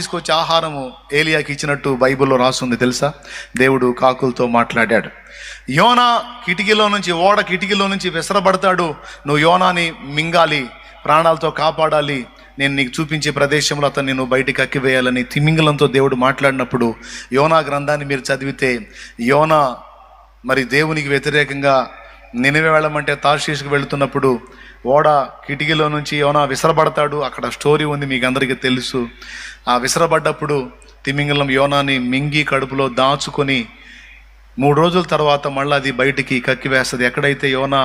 తీసుకొచ్చి ఆహారము ఏలియాకి ఇచ్చినట్టు బైబిల్లో రాస్తుంది తెలుసా? దేవుడు కాకులతో మాట్లాడాడు. యోనా ఓడ కిటికీలో నుంచి విసరబడతాడు. నువ్వు యోనాని మింగాలి, ప్రాణాలతో కాపాడాలి, నేను నీకు చూపించే ప్రదేశంలో అతన్ని నువ్వు బయటికి అక్కివేయాలని తిమింగలంతో దేవుడు మాట్లాడినప్పుడు యోనా గ్రంథాన్ని మీరు చదివితే, యోనా మరి దేవునికి వ్యతిరేకంగా నినివే వెళ్ళమంటే తార్షీషుకు వెళుతున్నప్పుడు ఓడ కిటికీలో నుంచి యోనా విసరబడతాడు. అక్కడ స్టోరీ ఉంది, మీకు అందరికీ తెలుసు. ఆ విసరబడ్డప్పుడు తిమింగలం యోనాని మింగి కడుపులో దాచుకొని 3 రోజుల తర్వాత మళ్ళీ అది బయటికి కక్కివేస్తుంది. ఎక్కడైతే యోనా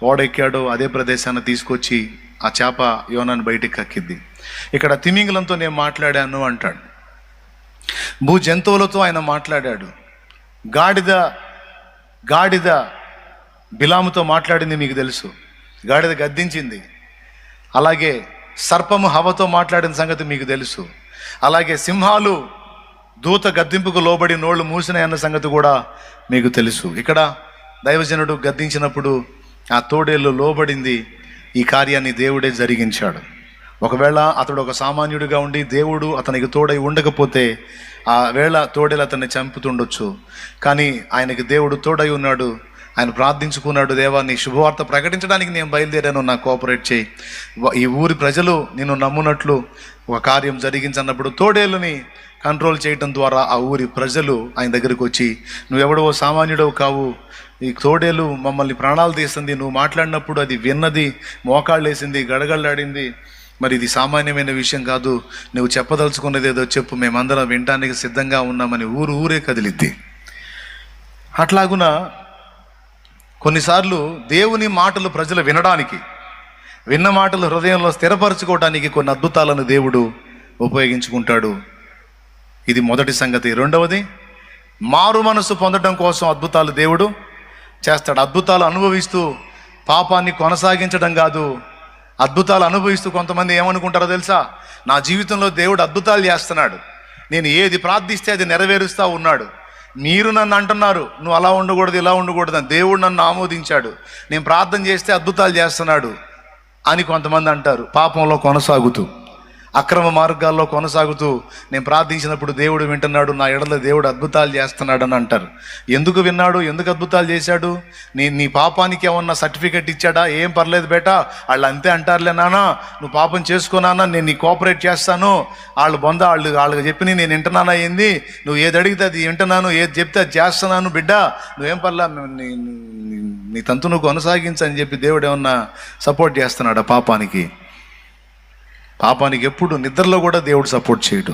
ఓడెక్కాడో అదే ప్రదేశాన్ని తీసుకొచ్చి ఆ చేప యోనాని బయటికి కక్కిద్ది. ఇక్కడ తిమింగలంతో నేను మాట్లాడాను అంటాడు. భూ జంతువులతో ఆయన మాట్లాడాడు. గాడిద బిలాముతో మాట్లాడింది మీకు తెలుసు, గాడిద గద్దించింది. అలాగే సర్పము హవతో మాట్లాడిన సంగతి మీకు తెలుసు. అలాగే సింహాలు దూత గద్దింపుకు లోబడి నోళ్ళు మూసినాయి అన్న సంగతి కూడా మీకు తెలుసు. ఇక్కడ దైవజనుడు గద్దించినప్పుడు ఆ తోడేళ్ళు లోబడింది. ఈ కార్యాన్ని దేవుడే జరిగించాడు. ఒకవేళ అతడు ఒక సామాన్యుడిగా ఉండి దేవుడు అతనికి తోడై ఉండకపోతే ఆ వేళ తోడేలు అతన్ని చంపుతుండొచ్చు. కానీ ఆయనకి దేవుడు తోడై ఉన్నాడు. ఆయన ప్రార్థించుకున్నాడు, దేవా నీ శుభవార్త ప్రకటించడానికి నేను బయలుదేరాను, నాకు కోఆపరేట్ చేయి, ఈ ఊరి ప్రజలు నిన్ను నమ్మునట్లు ఒక కార్యం జరిగించన్నప్పుడు తోడేళ్ళని కంట్రోల్ చేయటం ద్వారా ఆ ఊరి ప్రజలు ఆయన దగ్గరికి వచ్చి, నువ్వెవడవో సామాన్యుడవు కావు, ఈ తోడేలు మమ్మల్ని ప్రాణాలు తీస్తుంది, నువ్వు మాట్లాడినప్పుడు అది విన్నది, మోకాళ్ళు వేసింది, గడగళ్ళాడింది, మరి ఇది సామాన్యమైన విషయం కాదు, నువ్వు చెప్పదలుచుకున్నది ఏదో చెప్పు, మేమందరం వినటానికి సిద్ధంగా ఉన్నామని ఊరే కదిలిద్ది. అట్లాగున కొన్నిసార్లు దేవుని మాటలు ప్రజలు విన్న మాటలు హృదయంలో స్థిరపరచుకోవడానికి కొన్ని అద్భుతాలను దేవుడు ఉపయోగించుకుంటాడు. ఇది మొదటి సంగతి. రెండవది, మారు మనసు పొందడం కోసం అద్భుతాలు దేవుడు చేస్తాడు. అద్భుతాలు అనుభవిస్తూ పాపాన్ని కొనసాగించడం కాదు. అద్భుతాలు అనుభవిస్తూ కొంతమంది ఏమనుకుంటారో తెలుసా? నా జీవితంలో దేవుడు అద్భుతాలు చేస్తున్నాడు, నేను ఏది ప్రార్థిస్తే అది నెరవేరుస్తూ ఉన్నాడు. మీరు నన్ను అంటున్నారు నువ్వు అలా ఉండకూడదు, ఇలా ఉండకూడదు అని. దేవుడు నన్ను ఆమోదించాడు, నేను ప్రార్థన చేస్తే అద్భుతాలు చేస్తున్నాడు అని కొంతమంది అంటారు. పాపంలో కొనసాగుతూ, అక్రమ మార్గాల్లో కొనసాగుతూ, నేను ప్రార్థించినప్పుడు దేవుడు వింటున్నాడు, నా ఎడల దేవుడు అద్భుతాలు చేస్తున్నాడు అని అంటారు. ఎందుకు విన్నాడు? ఎందుకు అద్భుతాలు చేశాడు? నీ పాపానికి ఏమన్నా సర్టిఫికెట్ ఇచ్చాడా? ఏం పర్లేదు బేటా, వాళ్ళు అంతే అంటారులే నాన్న, నువ్వు పాపం చేసుకున్నానా, నేను నీ కోఆపరేట్ చేస్తాను, వాళ్ళకి చెప్పి నేను వింటున్నానా ఏంది, నువ్వు ఏది అడిగితే అది వింటున్నాను, ఏది చెప్తే అది చేస్తున్నాను బిడ్డ, నువ్వేం పర్లా, నీ తంతు నువ్వు కొనసాగించని చెప్పి దేవుడు ఏమన్నా సపోర్ట్ చేస్తున్నాడా? పాపానికి ఎప్పుడు నిద్రలో కూడా దేవుడు సపోర్ట్ చేయడు.